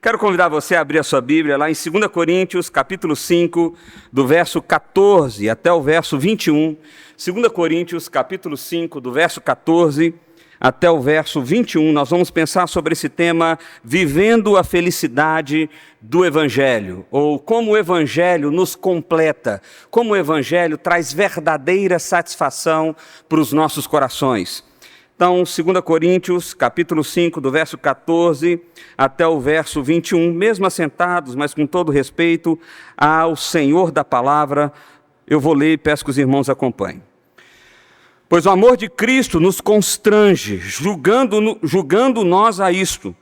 Quero convidar você a abrir a sua Bíblia lá em 2 Coríntios, capítulo 5, do verso 14 até o verso 21. 2 Coríntios, capítulo 5, do verso 14 até o verso 21. Nós vamos pensar sobre esse tema, vivendo a felicidade do Evangelho, ou como o Evangelho nos completa, como o Evangelho traz verdadeira satisfação para os nossos corações. Então, 2 Coríntios, capítulo 5, do verso 14 até o verso 21, mesmo assentados, mas com todo respeito ao Senhor da palavra, eu vou ler e peço que os irmãos acompanhem. Pois o amor de Cristo nos constrange, julgando nós a isto.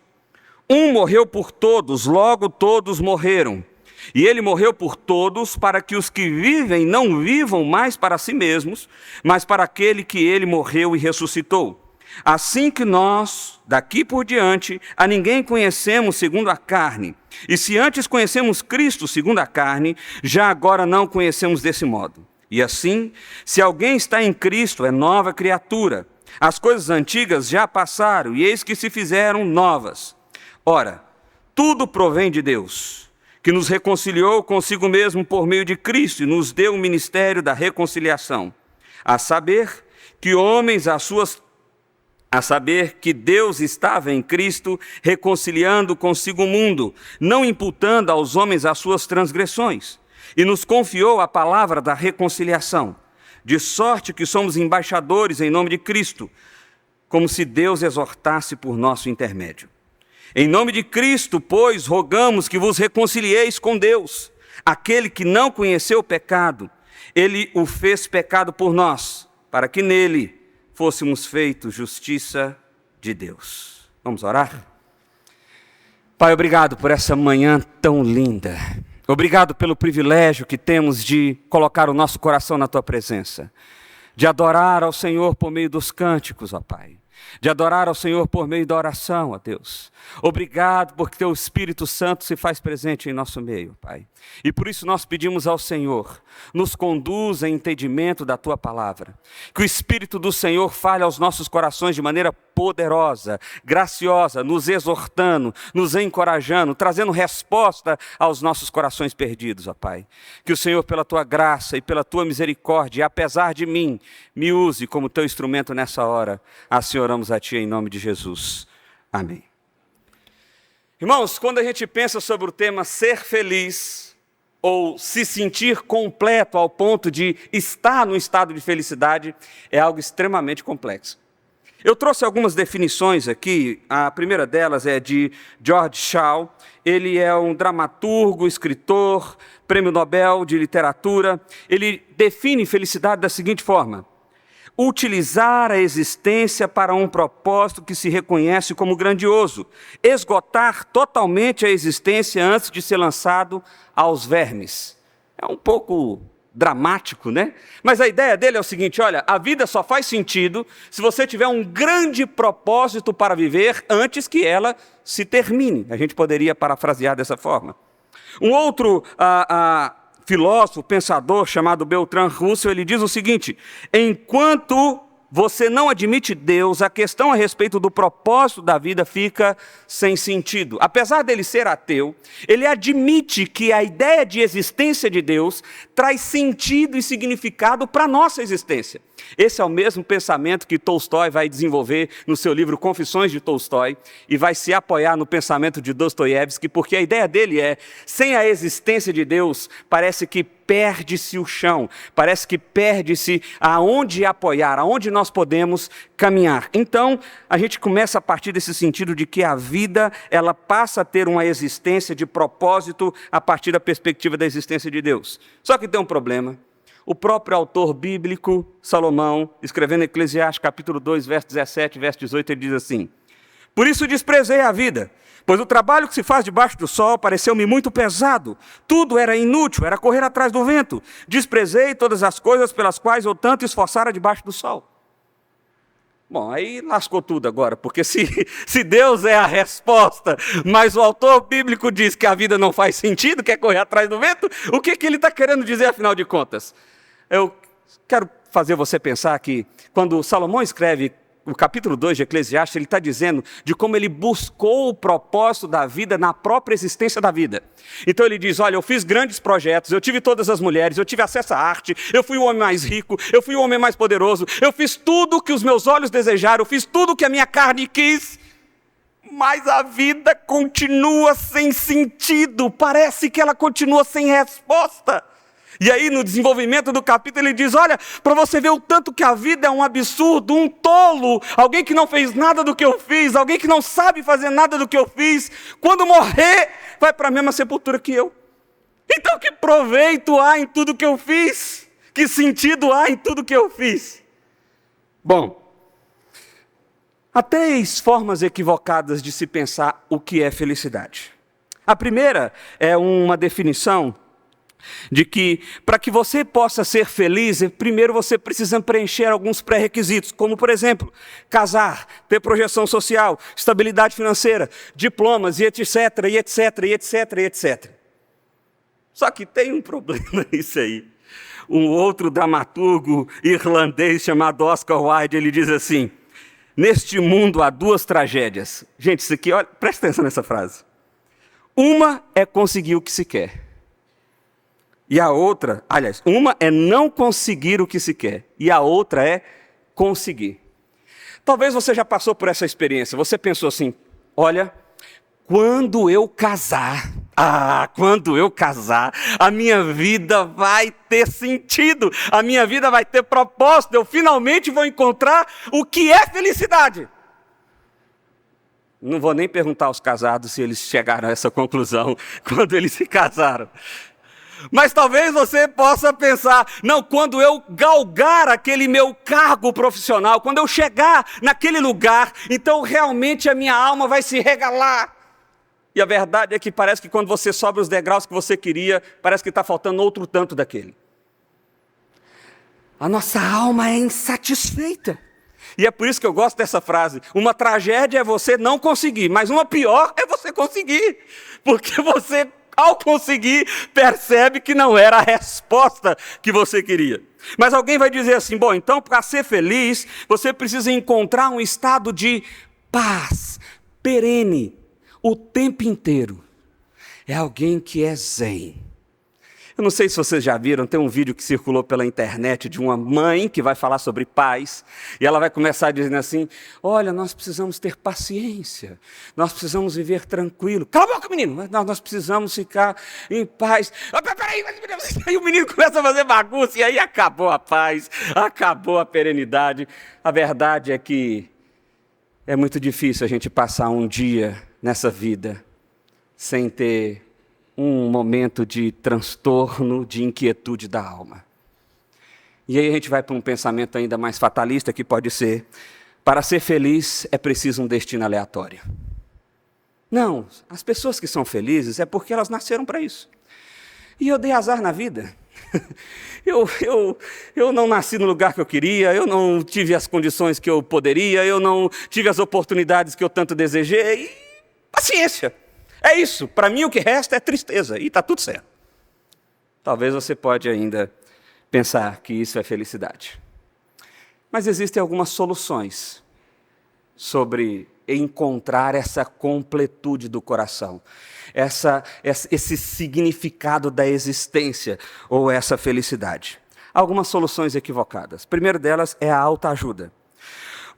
Um morreu por todos, logo todos morreram. E ele morreu por todos, para que os que vivem não vivam mais para si mesmos, mas para aquele que ele morreu e ressuscitou. Assim que nós, daqui por diante, a ninguém conhecemos segundo a carne. E se antes conhecemos Cristo segundo a carne, já agora não conhecemos desse modo. E assim, se alguém está em Cristo, é nova criatura. As coisas antigas já passaram, e eis que se fizeram novas. Ora, tudo provém de Deus, que nos reconciliou consigo mesmo por meio de Cristo e nos deu o ministério da reconciliação. A saber que Deus estava em Cristo, reconciliando consigo o mundo, não imputando aos homens as suas transgressões, e nos confiou a palavra da reconciliação, de sorte que somos embaixadores em nome de Cristo, como se Deus exortasse por nosso intermédio. Em nome de Cristo, pois, rogamos que vos reconcilieis com Deus. Aquele que não conheceu o pecado, ele o fez pecado por nós, para que nele fôssemos feitos justiça de Deus. Vamos orar? Pai, obrigado por essa manhã tão linda. Obrigado pelo privilégio que temos de colocar o nosso coração na Tua presença, de adorar ao Senhor por meio dos cânticos, ó Pai, de adorar ao Senhor por meio da oração, ó Deus. Obrigado porque Teu Espírito Santo se faz presente em nosso meio, Pai. E por isso nós pedimos ao Senhor, nos conduza em entendimento da Tua palavra. Que o Espírito do Senhor fale aos nossos corações de maneira poderosa, graciosa, nos exortando, nos encorajando, trazendo resposta aos nossos corações perdidos, ó Pai. Que o Senhor, pela Tua graça e pela Tua misericórdia, apesar de mim, me use como Teu instrumento nessa hora. Assim oramos a Ti em nome de Jesus. Amém. Irmãos, quando a gente pensa sobre o tema ser feliz, ou se sentir completo ao ponto de estar no estado de felicidade, é algo extremamente complexo. Eu trouxe algumas definições aqui, a primeira delas é de George Shaw. Ele é um dramaturgo, escritor, prêmio Nobel de literatura. Ele define felicidade da seguinte forma: utilizar a existência para um propósito que se reconhece como grandioso, esgotar totalmente a existência antes de ser lançado aos vermes. É um pouco dramático, né? Mas a ideia dele é o seguinte: olha, a vida só faz sentido se você tiver um grande propósito para viver antes que ela se termine. A gente poderia parafrasear dessa forma. Um outro filósofo, pensador chamado Bertrand Russell, ele diz o seguinte: enquanto você não admite Deus, a questão a respeito do propósito da vida fica sem sentido. Apesar dele ser ateu, ele admite que a ideia de existência de Deus traz sentido e significado para a nossa existência. Esse é o mesmo pensamento que Tolstói vai desenvolver no seu livro Confissões de Tolstói e vai se apoiar no pensamento de Dostoiévski, porque a ideia dele é: sem a existência de Deus, parece que perde-se o chão, parece que perde-se aonde apoiar, aonde nós podemos caminhar. Então, a gente começa a partir desse sentido de que a vida, ela passa a ter uma existência de propósito a partir da perspectiva da existência de Deus. Só que tem um problema. O próprio autor bíblico, Salomão, escrevendo Eclesiastes capítulo 2, verso 17, verso 18, ele diz assim: por isso desprezei a vida, pois o trabalho que se faz debaixo do sol pareceu-me muito pesado. Tudo era inútil, era correr atrás do vento. Desprezei todas as coisas pelas quais eu tanto esforçara debaixo do sol. Bom, aí lascou tudo agora, porque se Deus é a resposta, mas o autor bíblico diz que a vida não faz sentido, quer correr atrás do vento, o que ele está querendo dizer afinal de contas? Eu quero fazer você pensar que quando Salomão escreve o capítulo 2 de Eclesiastes, ele está dizendo de como ele buscou o propósito da vida na própria existência da vida. Então ele diz, olha, eu fiz grandes projetos, eu tive todas as mulheres, eu tive acesso à arte, eu fui o homem mais rico, eu fui o homem mais poderoso, eu fiz tudo que os meus olhos desejaram, eu fiz tudo que a minha carne quis, mas a vida continua sem sentido, parece que ela continua sem resposta. E aí no desenvolvimento do capítulo ele diz, olha, para você ver o tanto que a vida é um absurdo, um tolo, alguém que não fez nada do que eu fiz, alguém que não sabe fazer nada do que eu fiz, quando morrer, vai para a mesma sepultura que eu. Então que proveito há em tudo que eu fiz? Que sentido há em tudo que eu fiz? Bom, há 3 formas equivocadas de se pensar o que é felicidade. A primeira é uma definição de que, para que você possa ser feliz, primeiro você precisa preencher alguns pré-requisitos, como, por exemplo, casar, ter projeção social, estabilidade financeira, diplomas, e etc, e etc, e etc, e etc. Só que tem um problema nisso aí. Um outro dramaturgo irlandês chamado Oscar Wilde, ele diz assim, neste mundo há 2 tragédias. Gente, isso aqui, olha, presta atenção nessa frase. Uma é conseguir o que se quer. E a outra, aliás, uma é não conseguir o que se quer. E a outra é conseguir. Talvez você já passou por essa experiência. Você pensou assim, olha, quando eu casar, a minha vida vai ter sentido. A minha vida vai ter propósito. Eu finalmente vou encontrar o que é felicidade. Não vou nem perguntar aos casados se eles chegaram a essa conclusão quando eles se casaram. Mas talvez você possa pensar, não, quando eu galgar aquele meu cargo profissional, quando eu chegar naquele lugar, então realmente a minha alma vai se regalar. E a verdade é que parece que quando você sobe os degraus que você queria, parece que está faltando outro tanto daquele. A nossa alma é insatisfeita. E é por isso que eu gosto dessa frase. Uma tragédia é você não conseguir, mas uma pior é você conseguir. Porque você, ao conseguir, percebe que não era a resposta que você queria. Mas alguém vai dizer assim, bom, então para ser feliz, você precisa encontrar um estado de paz, perene, o tempo inteiro. É alguém que é zen. Eu não sei se vocês já viram, tem um vídeo que circulou pela internet de uma mãe que vai falar sobre paz, e ela vai começar dizendo assim, olha, nós precisamos ter paciência, nós precisamos viver tranquilo. Cala a boca, menino, nós precisamos ficar em paz. Peraí, aí o menino começa a fazer bagunça, e aí acabou a paz, acabou a perenidade. A verdade é que é muito difícil a gente passar um dia nessa vida sem ter um momento de transtorno, de inquietude da alma. E aí a gente vai para um pensamento ainda mais fatalista, que pode ser, para ser feliz é preciso um destino aleatório. Não, as pessoas que são felizes é porque elas nasceram para isso. E eu dei azar na vida. Eu não nasci no lugar que eu queria, eu não tive as condições que eu poderia, eu não tive as oportunidades que eu tanto desejei. E paciência. É isso, para mim o que resta é tristeza, e está tudo certo. Talvez você pode ainda pensar que isso é felicidade. Mas existem algumas soluções sobre encontrar essa completude do coração, esse significado da existência, ou essa felicidade. Algumas soluções equivocadas. A primeira delas é a autoajuda.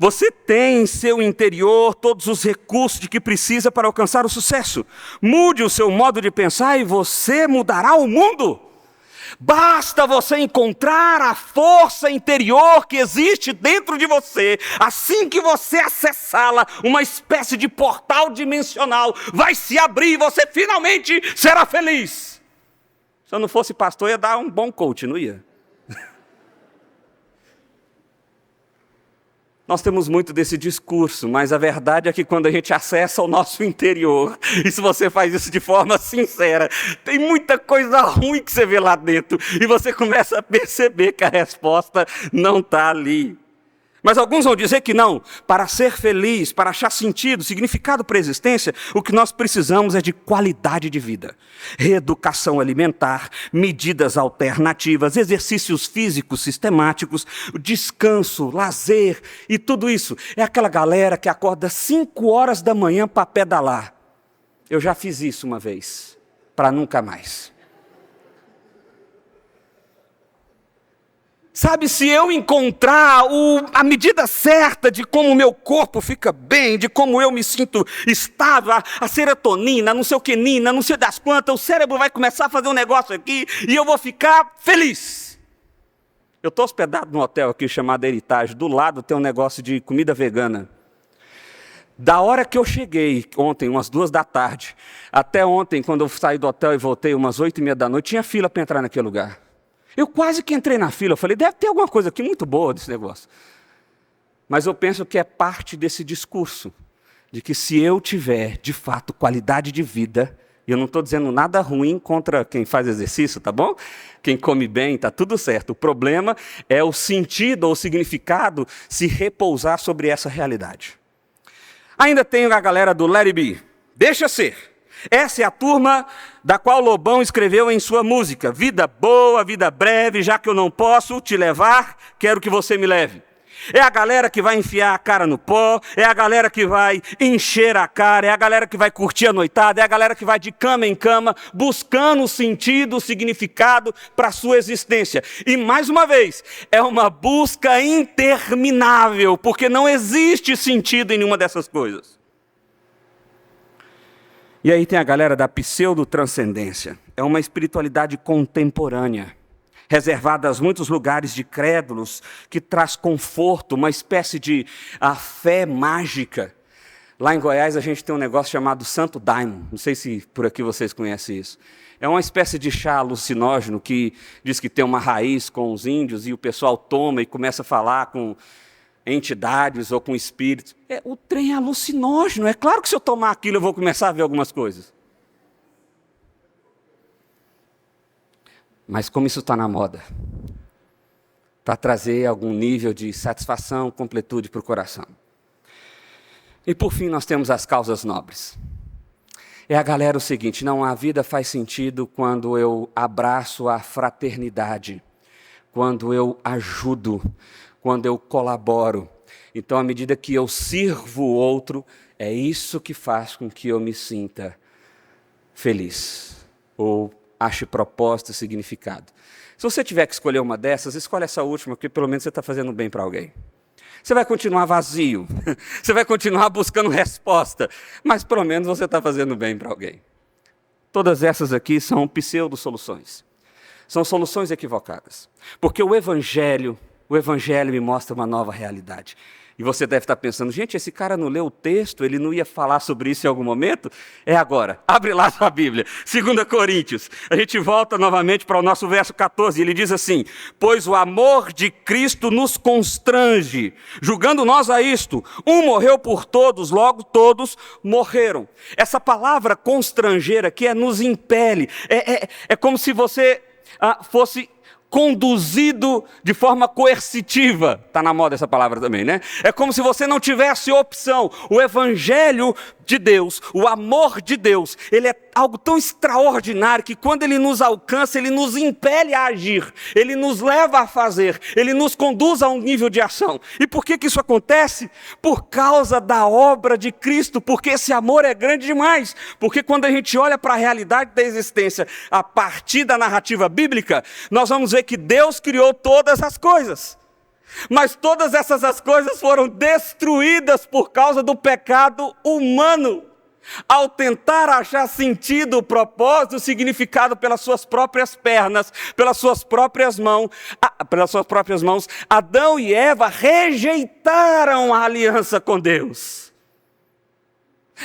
Você tem em seu interior todos os recursos de que precisa para alcançar o sucesso. Mude o seu modo de pensar e você mudará o mundo. Basta você encontrar a força interior que existe dentro de você. Assim que você acessá-la, uma espécie de portal dimensional vai se abrir e você finalmente será feliz. Se eu não fosse pastor, ia dar um bom coach, não ia? Nós temos muito desse discurso, mas a verdade é que quando a gente acessa o nosso interior, e se você faz isso de forma sincera, tem muita coisa ruim que você vê lá dentro, e você começa a perceber que a resposta não está ali. Mas alguns vão dizer que não. Para ser feliz, para achar sentido, significado para a existência, o que nós precisamos é de qualidade de vida. Reeducação alimentar, medidas alternativas, exercícios físicos sistemáticos, descanso, lazer e tudo isso. É aquela galera que acorda 5 horas da manhã para pedalar. Eu já fiz isso uma vez, para nunca mais. Sabe, se eu encontrar a medida certa de como o meu corpo fica bem, de como eu me sinto estável, a serotonina, não sei o que, não sei das quantas, o cérebro vai começar a fazer um negócio aqui e eu vou ficar feliz. Eu estou hospedado num hotel aqui chamado Heritage, do lado tem um negócio de comida vegana. Da hora que eu cheguei, ontem, umas 2 da tarde, até ontem, quando eu saí do hotel e voltei, umas 8h30 da noite, tinha fila para entrar naquele lugar. Eu quase que entrei na fila, eu falei, deve ter alguma coisa aqui muito boa desse negócio. Mas eu penso que é parte desse discurso, de que se eu tiver, de fato, qualidade de vida, e eu não estou dizendo nada ruim contra quem faz exercício, tá bom? Quem come bem, está tudo certo. O problema é o sentido ou o significado se repousar sobre essa realidade. Ainda tenho a galera do Let It Be, deixa ser. Essa é a turma da qual Lobão escreveu em sua música. Vida boa, vida breve, já que eu não posso te levar, quero que você me leve. É a galera que vai enfiar a cara no pó, é a galera que vai encher a cara, é a galera que vai curtir a noitada, é a galera que vai de cama em cama, buscando sentido, significado para a sua existência. E mais uma vez, é uma busca interminável, porque não existe sentido em nenhuma dessas coisas. E aí tem a galera da pseudo-transcendência. É uma espiritualidade contemporânea, reservada a muitos lugares de crédulos, que traz conforto, uma espécie de fé mágica. Lá em Goiás a gente tem um negócio chamado Santo Daime. Não sei se por aqui vocês conhecem isso. É uma espécie de chá alucinógeno que diz que tem uma raiz com os índios e o pessoal toma e começa a falar com entidades ou com espíritos. O trem é alucinógeno. É claro que se eu tomar aquilo eu vou começar a ver algumas coisas. Mas como isso está na moda, para trazer algum nível de satisfação, completude para o coração. E por fim nós temos as causas nobres. É a galera o seguinte, não, a vida faz sentido quando eu abraço a fraternidade, quando eu ajudo, quando eu colaboro. Então, à medida que eu sirvo o outro, é isso que faz com que eu me sinta feliz, ou ache propósito e significado. Se você tiver que escolher uma dessas, escolhe essa última, porque pelo menos você está fazendo bem para alguém. Você vai continuar vazio, você vai continuar buscando resposta, mas pelo menos você está fazendo bem para alguém. Todas essas aqui são pseudo-soluções. São soluções equivocadas, porque o Evangelho me mostra uma nova realidade. E você deve estar pensando, gente, esse cara não leu o texto, ele não ia falar sobre isso em algum momento? É agora, abre lá sua Bíblia, 2 Coríntios. A gente volta novamente para o nosso verso 14, ele diz assim, pois o amor de Cristo nos constrange, julgando nós a isto, um morreu por todos, logo todos morreram. Essa palavra constranger aqui é nos impele, é como se você fosse conduzido de forma coercitiva. Está na moda essa palavra também, né? É como se você não tivesse opção. O Evangelho de Deus, o amor de Deus, ele é algo tão extraordinário que quando ele nos alcança, ele nos impele a agir, ele nos leva a fazer, ele nos conduz a um nível de ação. E por que isso acontece? Por causa da obra de Cristo, porque esse amor é grande demais. Porque quando a gente olha para a realidade da existência a partir da narrativa bíblica, nós vamos ver que Deus criou todas as coisas. Mas todas essas coisas foram destruídas por causa do pecado humano. Ao tentar achar sentido, propósito, significado pelas suas próprias pernas, pelas suas próprias mãos, Adão e Eva rejeitaram a aliança com Deus.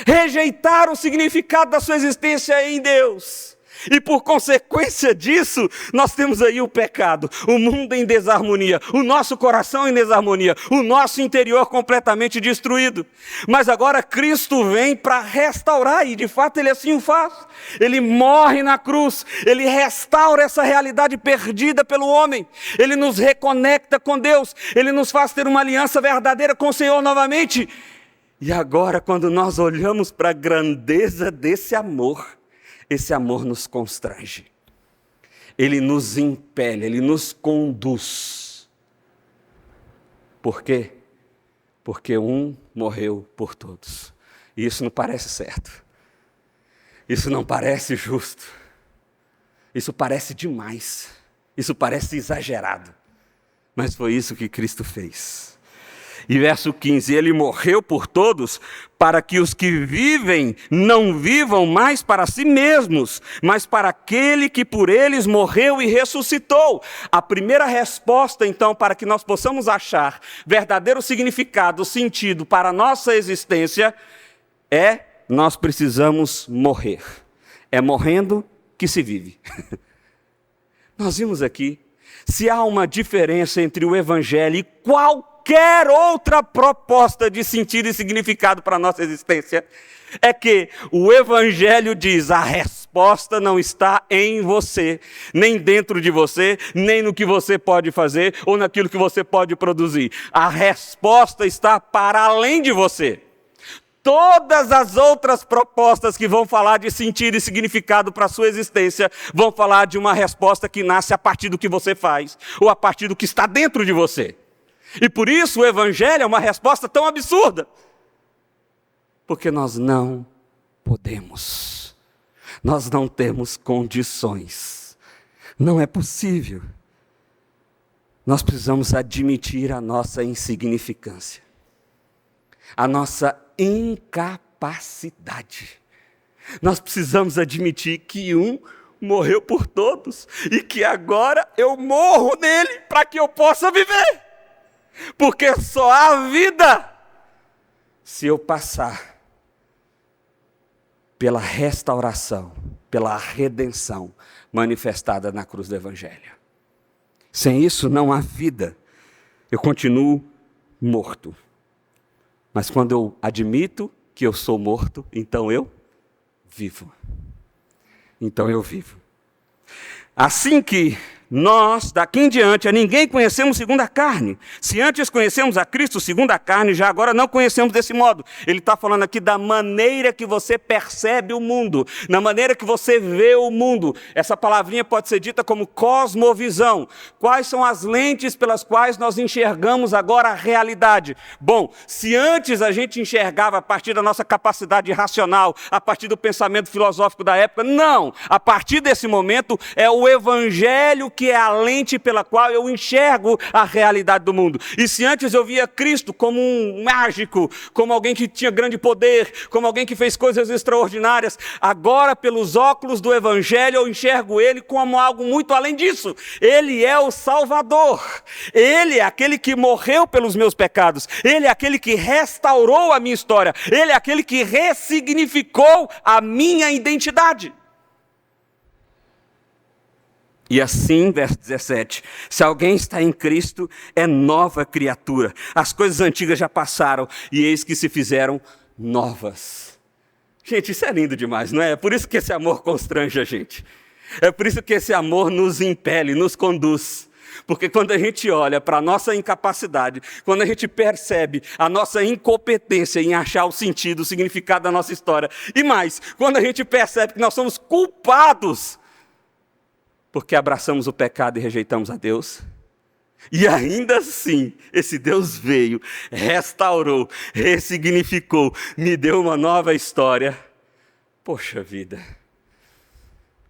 Rejeitaram o significado da sua existência em Deus. E por consequência disso, nós temos aí o pecado, o mundo em desarmonia, o nosso coração em desarmonia, o nosso interior completamente destruído. Mas agora Cristo vem para restaurar, e de fato Ele assim o faz. Ele morre na cruz, Ele restaura essa realidade perdida pelo homem. Ele nos reconecta com Deus, Ele nos faz ter uma aliança verdadeira com o Senhor novamente. E agora, quando nós olhamos para a grandeza desse amor, esse amor nos constrange, ele nos impele, ele nos conduz. Por quê? Porque um morreu por todos. E isso não parece certo. Isso não parece justo. Isso parece demais. Isso parece exagerado. Mas foi isso que Cristo fez. E verso 15, ele morreu por todos, para que os que vivem não vivam mais para si mesmos, mas para aquele que por eles morreu e ressuscitou. A primeira resposta, então, para que nós possamos achar verdadeiro significado, sentido para a nossa existência, é: nós precisamos morrer. É morrendo que se vive. Nós vimos aqui, se há uma diferença entre o Evangelho e qualquer outra proposta de sentido e significado para a nossa existência, é que o Evangelho diz: a resposta não está em você, nem dentro de você, nem no que você pode fazer ou naquilo que você pode produzir. A resposta está para além de você. Todas as outras propostas que vão falar de sentido e significado para a sua existência vão falar de uma resposta que nasce a partir do que você faz, ou a partir do que está dentro de você. E por isso o Evangelho é uma resposta tão absurda. Porque nós não podemos. Nós não temos condições. Não é possível. Nós precisamos admitir a nossa insignificância. A nossa incapacidade. Nós precisamos admitir que um morreu por todos e que agora eu morro nele para que eu possa viver. Porque só há vida se eu passar pela restauração, pela redenção manifestada na cruz do Evangelho. Sem isso não há vida. Eu continuo morto. Mas quando eu admito que eu sou morto, então eu vivo. Então eu vivo. Assim que nós, daqui em diante, a ninguém conhecemos segundo a carne. Se antes conhecemos a Cristo segundo a carne, já agora não conhecemos desse modo. Ele está falando aqui da maneira que você percebe o mundo, na maneira que você vê o mundo. Essa palavrinha pode ser dita como cosmovisão. Quais são as lentes pelas quais nós enxergamos agora a realidade? Bom, se antes a gente enxergava a partir da nossa capacidade racional, a partir do pensamento filosófico da época, não. A partir desse momento é o Evangelho que é a lente pela qual eu enxergo a realidade do mundo. E se antes eu via Cristo como um mágico, como alguém que tinha grande poder, como alguém que fez coisas extraordinárias, agora pelos óculos do Evangelho eu enxergo Ele como algo muito além disso. Ele é o Salvador. Ele é aquele que morreu pelos meus pecados. Ele é aquele que restaurou a minha história. Ele é aquele que ressignificou a minha identidade. E assim, verso 17, se alguém está em Cristo, é nova criatura. As coisas antigas já passaram e eis que se fizeram novas. Gente, isso é lindo demais, não é? É por isso que esse amor constrange a gente. É por isso que esse amor nos impele, nos conduz. Porque quando a gente olha para a nossa incapacidade, quando a gente percebe a nossa incompetência em achar o sentido, o significado da nossa história, e mais, quando a gente percebe que nós somos culpados, porque abraçamos o pecado e rejeitamos a Deus. E ainda assim, esse Deus veio, restaurou, ressignificou, me deu uma nova história. Poxa vida.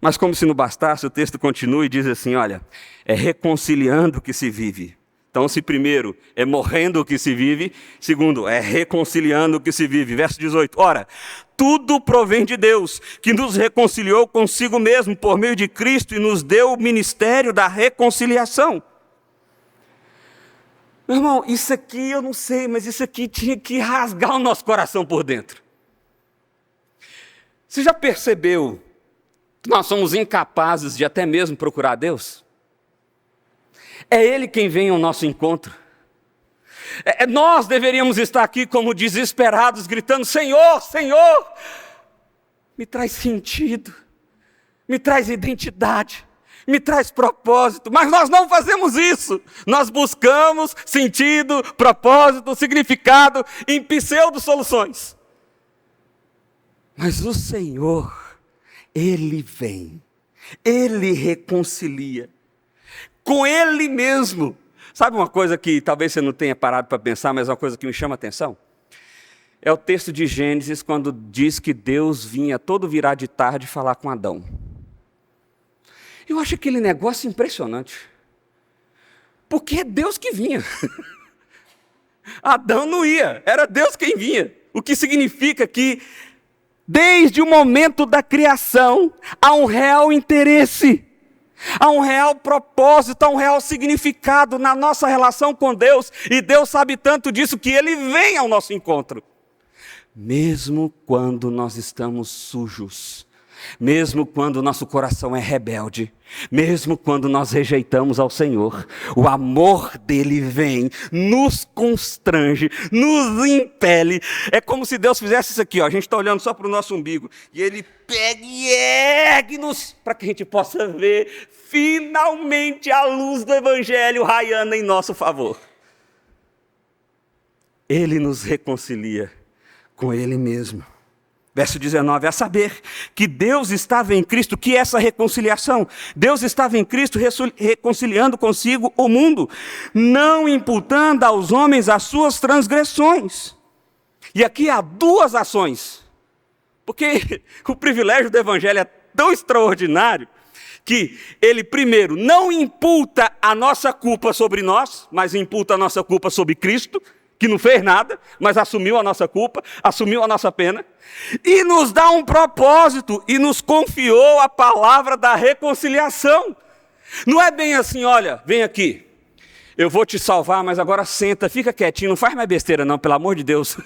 Mas como se não bastasse, o texto continua e diz assim, olha, é reconciliando que se vive. Então, se primeiro é morrendo o que se vive, segundo, é reconciliando o que se vive. Verso 18, ora, tudo provém de Deus, que nos reconciliou consigo mesmo por meio de Cristo e nos deu o ministério da reconciliação. Meu irmão, isso aqui eu não sei, mas isso aqui tinha que rasgar o nosso coração por dentro. Você já percebeu nós somos incapazes de até mesmo procurar Deus. É Ele quem vem ao nosso encontro. Nós deveríamos estar aqui como desesperados, gritando: Senhor, Senhor, me traz sentido, me traz identidade, me traz propósito. Mas nós não fazemos isso. Nós buscamos sentido, propósito, significado em pseudo-soluções. Mas o Senhor, Ele vem, Ele reconcilia com Ele mesmo. Sabe uma coisa que talvez você não tenha parado para pensar, mas é uma coisa que me chama a atenção? É o texto de Gênesis, quando diz que Deus vinha todo virar de tarde falar com Adão. Eu acho aquele negócio impressionante. Porque é Deus que vinha. Adão não ia, era Deus quem vinha. O que significa que, desde o momento da criação, há um real interesse, há um real propósito, há um real significado na nossa relação com Deus. E Deus sabe tanto disso que Ele vem ao nosso encontro. Mesmo quando nós estamos sujos, mesmo quando o nosso coração é rebelde, mesmo quando nós rejeitamos ao Senhor, o amor dele vem, nos constrange, nos impele. É como se Deus fizesse isso aqui, ó. A gente está olhando só para o nosso umbigo, e Ele pega e ergue-nos para que a gente possa ver finalmente a luz do Evangelho raiando em nosso favor. Ele nos reconcilia com Ele mesmo. Verso 19, a saber que Deus estava em Cristo, que essa reconciliação, Deus estava em Cristo reconciliando consigo o mundo, não imputando aos homens as suas transgressões. E aqui há duas ações, porque o privilégio do Evangelho é tão extraordinário, que ele primeiro não imputa a nossa culpa sobre nós, mas imputa a nossa culpa sobre Cristo, que não fez nada, mas assumiu a nossa culpa, assumiu a nossa pena, e nos dá um propósito, e nos confiou a palavra da reconciliação. Não é bem assim: olha, vem aqui, eu vou te salvar, mas agora senta, fica quietinho, não faz mais besteira não, pelo amor de Deus.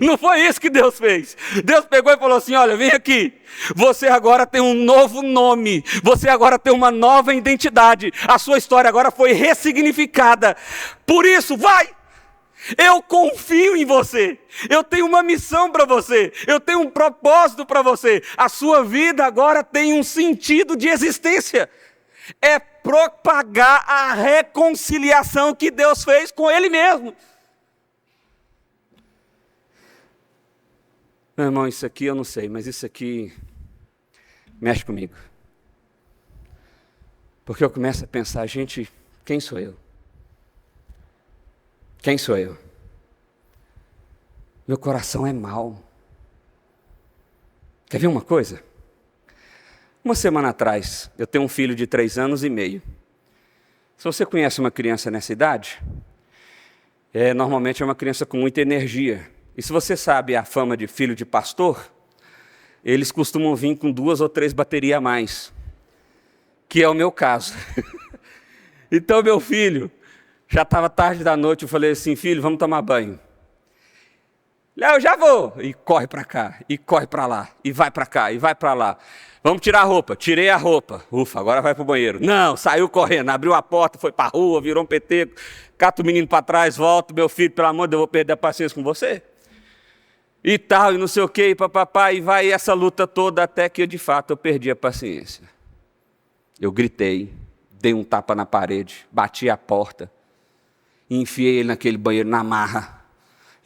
Não foi isso que Deus fez. Deus pegou e falou assim: olha, vem aqui, você agora tem um novo nome, você agora tem uma nova identidade, a sua história agora foi ressignificada, por isso, vai! Eu confio em você, eu tenho uma missão para você, eu tenho um propósito para você. A sua vida agora tem um sentido de existência. É propagar a reconciliação que Deus fez com Ele mesmo. Meu irmão, isso aqui eu não sei, mas isso aqui mexe comigo. Porque eu começo a pensar: gente, quem sou eu? Quem sou eu? Meu coração é mau. Quer ver uma coisa? Uma semana atrás, eu tenho um filho de 3 anos e meio. Se você conhece uma criança nessa idade, normalmente é uma criança com muita energia. E se você sabe a fama de filho de pastor, eles costumam vir com 2 ou 3 baterias a mais, que é o meu caso. Então, meu filho, já estava tarde da noite, eu falei assim: filho, vamos tomar banho. Eu já vou. E corre para cá, e corre para lá, e vai para cá, e vai para lá. Vamos tirar a roupa. Tirei a roupa. Ufa, agora vai para o banheiro. Não, saiu correndo, abriu a porta, foi para a rua, virou um peteco, cata o menino para trás, volta: meu filho, pelo amor de Deus, eu vou perder a paciência com você. E tal, e não sei o que, e papapá, e vai essa luta toda, até que de fato eu perdi a paciência. Eu gritei, dei um tapa na parede, bati a porta, enfiei ele naquele banheiro na marra.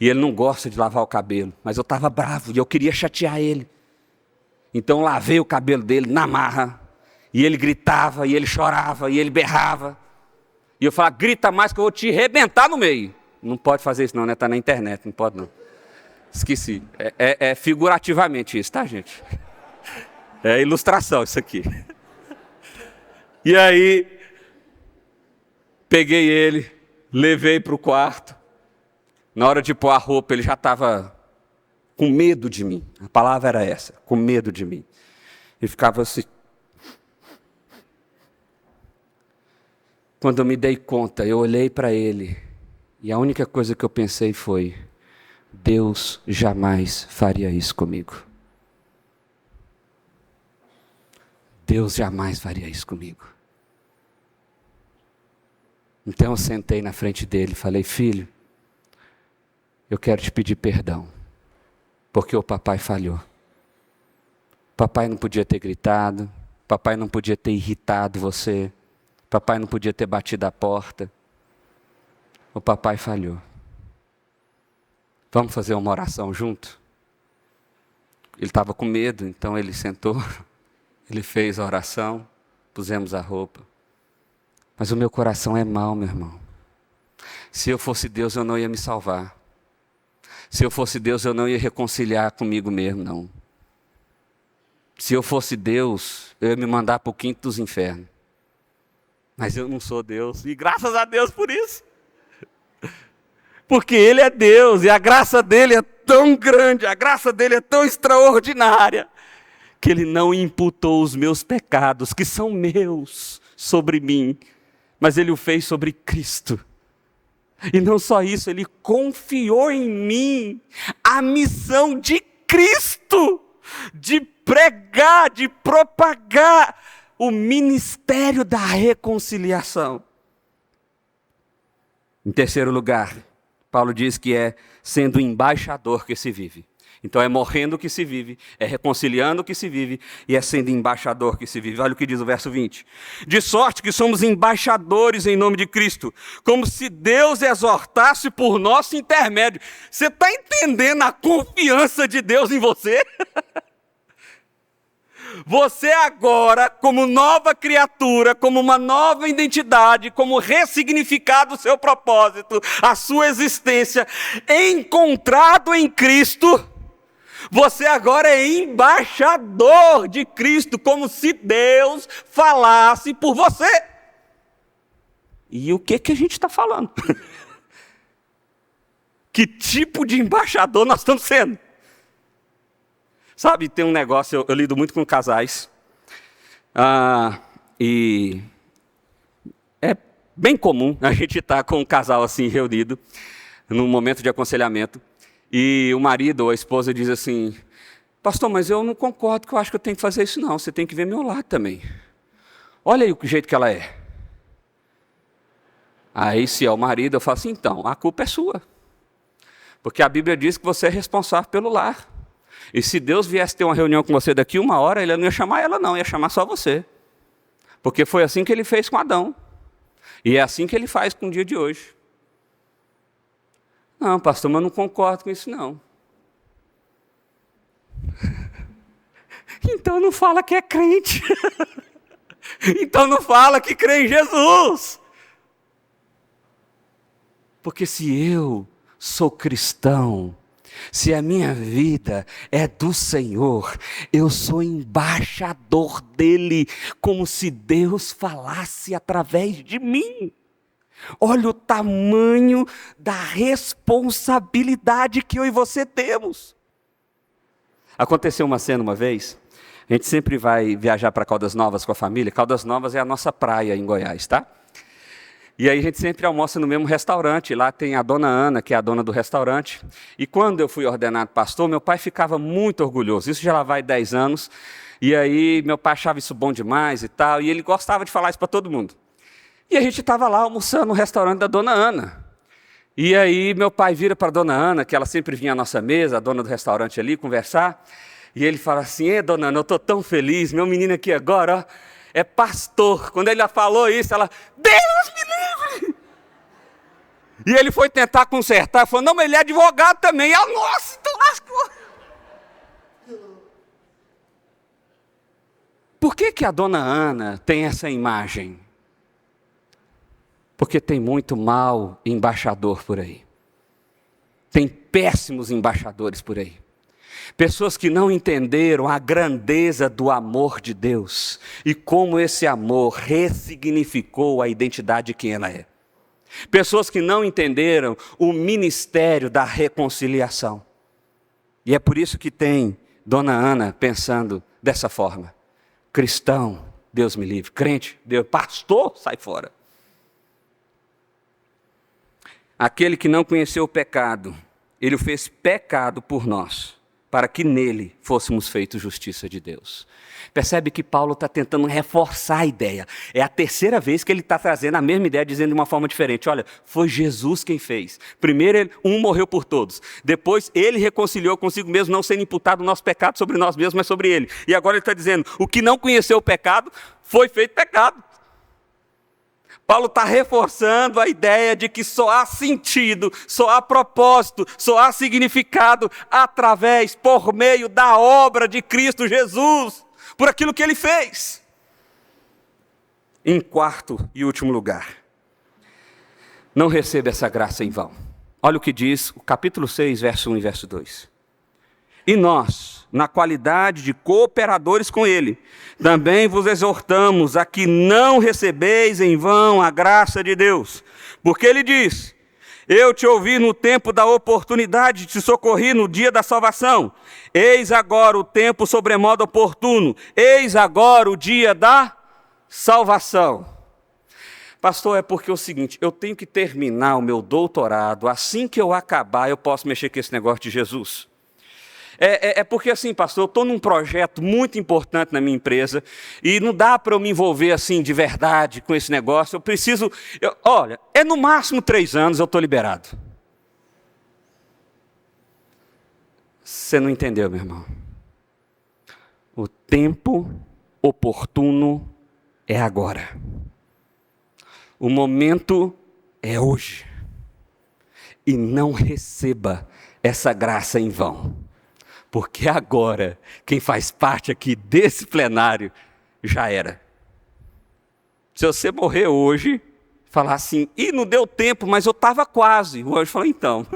E ele não gosta de lavar o cabelo, mas eu estava bravo e eu queria chatear ele. Então lavei o cabelo dele na marra, e ele gritava, e ele chorava, e ele berrava. E eu falava: grita mais que eu vou te arrebentar no meio. Não pode fazer isso não, né? Está na internet, não pode não. Esqueci. É figurativamente isso, tá, gente? É ilustração isso aqui. E aí, peguei ele, levei para o quarto. Na hora de pôr a roupa, ele já estava com medo de mim. A palavra era essa: com medo de mim. Ele ficava assim. Quando eu me dei conta, eu olhei para ele, e a única coisa que eu pensei foi: Deus jamais faria isso comigo. Deus jamais faria isso comigo. Então eu sentei na frente dele e falei: filho, eu quero te pedir perdão, porque o papai falhou. Papai não podia ter gritado, papai não podia ter irritado você, papai não podia ter batido a porta. O papai falhou. Vamos fazer uma oração junto? Ele estava com medo, então ele sentou, ele fez a oração, pusemos a roupa. Mas o meu coração é mau, meu irmão. Se eu fosse Deus, eu não ia me salvar. Se eu fosse Deus, eu não ia reconciliar comigo mesmo, não. Se eu fosse Deus, eu ia me mandar para o quinto dos infernos. Mas eu não sou Deus, e graças a Deus por isso. Porque Ele é Deus, e a graça dEle é tão grande, a graça dEle é tão extraordinária, que Ele não imputou os meus pecados, que são meus, sobre mim, mas Ele o fez sobre Cristo. E não só isso, Ele confiou em mim a missão de Cristo, de pregar, de propagar o ministério da reconciliação. Em terceiro lugar, Paulo diz que é sendo embaixador que se vive. Então é morrendo que se vive, é reconciliando que se vive e é sendo embaixador que se vive. Olha o que diz o verso 20. De sorte que somos embaixadores em nome de Cristo, como se Deus exortasse por nosso intermédio. Você está entendendo a confiança de Deus em você? Você agora, como nova criatura, como uma nova identidade, como ressignificado o seu propósito, a sua existência, encontrado em Cristo, você agora é embaixador de Cristo, como se Deus falasse por você. E o que a gente está falando? Que tipo de embaixador nós estamos sendo? Sabe, tem um negócio, eu lido muito com casais, e é bem comum a gente estar com um casal assim reunido, num momento de aconselhamento, e o marido ou a esposa diz assim: pastor, mas eu não concordo, que eu acho que eu tenho que fazer isso não, você tem que ver meu lado também. Olha aí o jeito que ela é. Aí se é o marido, eu falo assim: então, a culpa é sua, porque a Bíblia diz que você é responsável pelo lar. E se Deus viesse ter uma reunião com você daqui 1 hora, Ele não ia chamar ela não, ia chamar só você. Porque foi assim que Ele fez com Adão. E é assim que Ele faz com o dia de hoje. Não, pastor, mas eu não concordo com isso não. Então não fala que é crente. Então não fala que crê em Jesus. Porque se eu sou cristão, se a minha vida é do Senhor, eu sou embaixador dEle, como se Deus falasse através de mim. Olha o tamanho da responsabilidade que eu e você temos. Aconteceu uma cena uma vez, a gente sempre vai viajar para Caldas Novas com a família. Caldas Novas é a nossa praia em Goiás, tá? E aí a gente sempre almoça no mesmo restaurante, lá tem a dona Ana, que é a dona do restaurante. E quando eu fui ordenado pastor, meu pai ficava muito orgulhoso, isso já lá vai 10 anos, e aí meu pai achava isso bom demais e tal, e ele gostava de falar isso para todo mundo. E a gente estava lá almoçando no restaurante da dona Ana. E aí meu pai vira para a dona Ana, que ela sempre vinha à nossa mesa, a dona do restaurante ali, conversar, e ele fala assim: dona Ana, eu estou tão feliz, meu menino aqui agora, ó, é pastor. Quando ele falou isso, ela: Deus me livre! E ele foi tentar consertar, falou: não, mas ele é advogado também. E ela: nossa, então lascou. Por que a dona Ana tem essa imagem? Porque tem muito mau embaixador por aí. Tem péssimos embaixadores por aí. Pessoas que não entenderam a grandeza do amor de Deus e como esse amor ressignificou a identidade de quem ela é. Pessoas que não entenderam o ministério da reconciliação. E é por isso que tem dona Ana pensando dessa forma: cristão, Deus me livre; crente, Deus; pastor, sai fora. Aquele que não conheceu o pecado, Ele o fez pecado por nós, para que nele fôssemos feitos justiça de Deus. Percebe que Paulo está tentando reforçar a ideia. É a terceira vez que ele está trazendo a mesma ideia, dizendo de uma forma diferente. Olha, foi Jesus quem fez. Primeiro, um morreu por todos. Depois, ele reconciliou consigo mesmo, não sendo imputado o nosso pecado sobre nós mesmos, mas sobre ele. E agora ele está dizendo, o que não conheceu o pecado, foi feito pecado. Paulo está reforçando a ideia de que só há sentido, só há propósito, só há significado através, por meio da obra de Cristo Jesus, por aquilo que ele fez. Em quarto e último lugar, não receba essa graça em vão. Olha o que diz o capítulo 6, verso 1 e verso 2. E nós, na qualidade de cooperadores com ele, também vos exortamos a que não recebeis em vão a graça de Deus. Porque ele diz, eu te ouvi no tempo da oportunidade, te socorri no dia da salvação. Eis agora o tempo sobremodo oportuno, eis agora o dia da salvação. Pastor, é porque é o seguinte, eu tenho que terminar o meu doutorado, assim que eu acabar eu posso mexer com esse negócio de Jesus. É porque assim, pastor, eu estou num projeto muito importante na minha empresa e não dá para eu me envolver assim de verdade com esse negócio. Olha, é no máximo 3 anos eu estou liberado. Você não entendeu, meu irmão. O tempo oportuno é agora. O momento é hoje. E não receba essa graça em vão. Porque agora, quem faz parte aqui desse plenário, já era. Se você morrer hoje, falar assim, não deu tempo, mas eu estava quase. O anjo falou, então,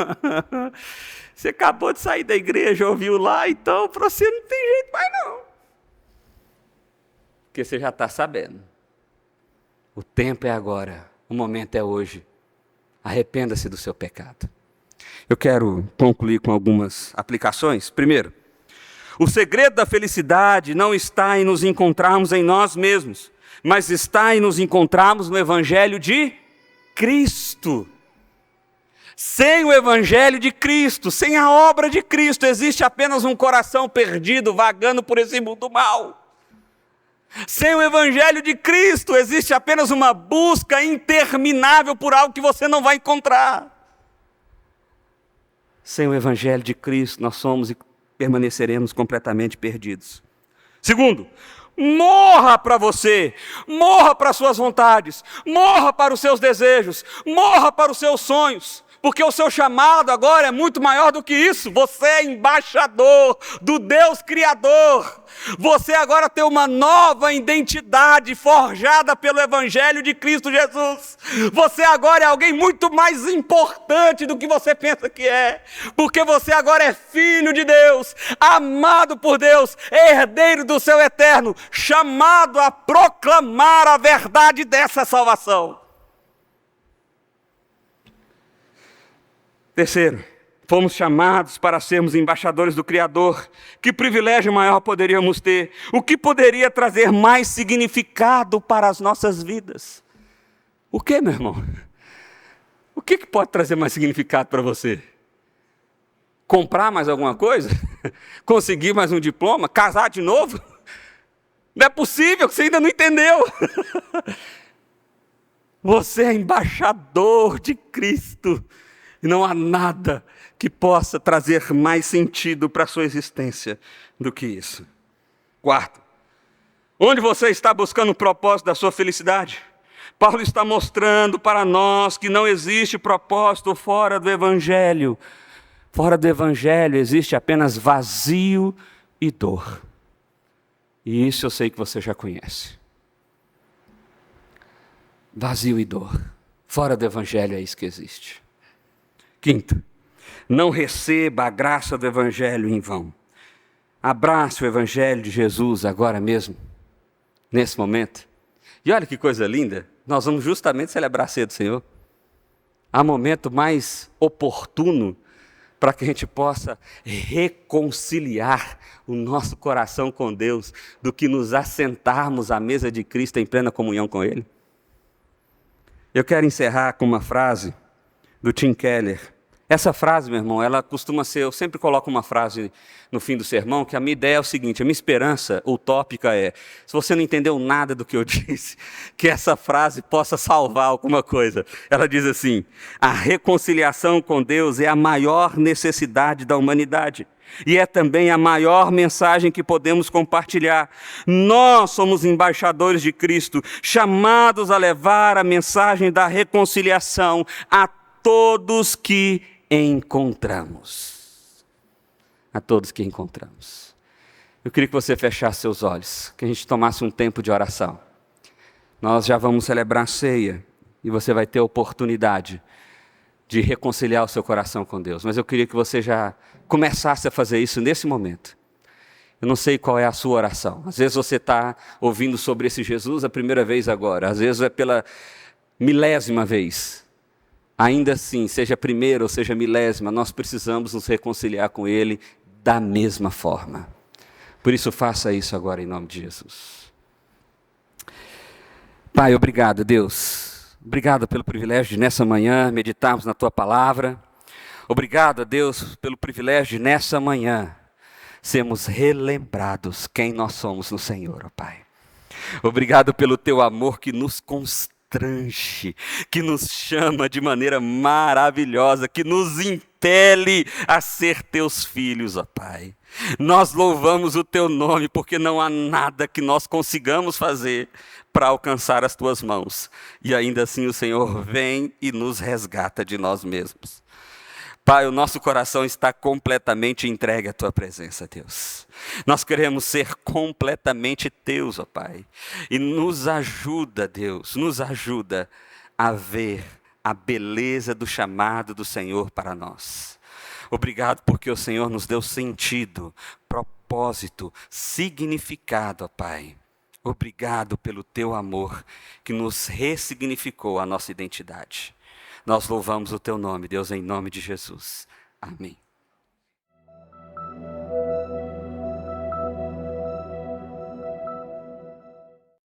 você acabou de sair da igreja, ouviu lá, então para você não tem jeito mais não. Porque você já está sabendo. O tempo é agora, o momento é hoje. Arrependa-se do seu pecado. Eu quero concluir com algumas aplicações. Primeiro, o segredo da felicidade não está em nos encontrarmos em nós mesmos, mas está em nos encontrarmos no Evangelho de Cristo. Sem o Evangelho de Cristo, sem a obra de Cristo, existe apenas um coração perdido, vagando por esse mundo mal. Sem o Evangelho de Cristo, existe apenas uma busca interminável por algo que você não vai encontrar. Sem o Evangelho de Cristo, nós somos e permaneceremos completamente perdidos. Segundo, morra para você, morra para as suas vontades, morra para os seus desejos, morra para os seus sonhos, porque o seu chamado agora é muito maior do que isso. Você é embaixador do Deus Criador. Você agora tem uma nova identidade forjada pelo Evangelho de Cristo Jesus. Você agora é alguém muito mais importante do que você pensa que é, porque você agora é filho de Deus, amado por Deus, herdeiro do seu eterno, chamado a proclamar a verdade dessa salvação. Terceiro, fomos chamados para sermos embaixadores do Criador. Que privilégio maior poderíamos ter? O que poderia trazer mais significado para as nossas vidas? O que, meu irmão? O que pode trazer mais significado para você? Comprar mais alguma coisa? Conseguir mais um diploma? Casar de novo? Não é possível, você ainda não entendeu. Você é embaixador de Cristo. E não há nada que possa trazer mais sentido para a sua existência do que isso. Quarto, onde você está buscando o propósito da sua felicidade? Paulo está mostrando para nós que não existe propósito fora do Evangelho. Fora do Evangelho existe apenas vazio e dor. E isso eu sei que você já conhece. Vazio e dor. Fora do Evangelho é isso que existe. Quinto, não receba a graça do Evangelho em vão. Abrace o Evangelho de Jesus agora mesmo, nesse momento. E olha que coisa linda, nós vamos justamente celebrar a ceia do Senhor. Há momento mais oportuno para que a gente possa reconciliar o nosso coração com Deus do que nos assentarmos à mesa de Cristo em plena comunhão com Ele. Eu quero encerrar com uma frase do Tim Keller. Essa frase, meu irmão, ela costuma ser, eu sempre coloco uma frase no fim do sermão, que a minha ideia é o seguinte, a minha esperança utópica é, se você não entendeu nada do que eu disse, que essa frase possa salvar alguma coisa. Ela diz assim, a reconciliação com Deus é a maior necessidade da humanidade. E é também a maior mensagem que podemos compartilhar. Nós somos embaixadores de Cristo, chamados a levar a mensagem da reconciliação a todos que encontramos. A todos que encontramos. Eu queria que você fechasse seus olhos, que a gente tomasse um tempo de oração. Nós já vamos celebrar a ceia e você vai ter a oportunidade de reconciliar o seu coração com Deus. Mas eu queria que você já começasse a fazer isso nesse momento. Eu não sei qual é a sua oração. Às vezes você está ouvindo sobre esse Jesus a primeira vez agora. Às vezes é pela milésima vez. Ainda assim, seja a primeira ou seja a milésima, nós precisamos nos reconciliar com Ele da mesma forma. Por isso, faça isso agora em nome de Jesus. Pai, obrigado, Deus. Obrigado pelo privilégio de nessa manhã meditarmos na Tua palavra. Obrigado, Deus, pelo privilégio de nessa manhã sermos relembrados quem nós somos no Senhor, ó Pai. Obrigado pelo Teu amor que nos constrange, que nos chama de maneira maravilhosa, que nos impele a ser Teus filhos, ó Pai. Nós louvamos o Teu nome porque não há nada que nós consigamos fazer para alcançar as Tuas mãos. E ainda assim o Senhor vem e nos resgata de nós mesmos. Pai, o nosso coração está completamente entregue à Tua presença, Deus. Nós queremos ser completamente Teus, ó Pai. E nos ajuda, Deus, nos ajuda a ver a beleza do chamado do Senhor para nós. Obrigado porque o Senhor nos deu sentido, propósito, significado, ó Pai. Obrigado pelo Teu amor que nos ressignificou a nossa identidade. Nós louvamos o Teu nome, Deus, em nome de Jesus. Amém.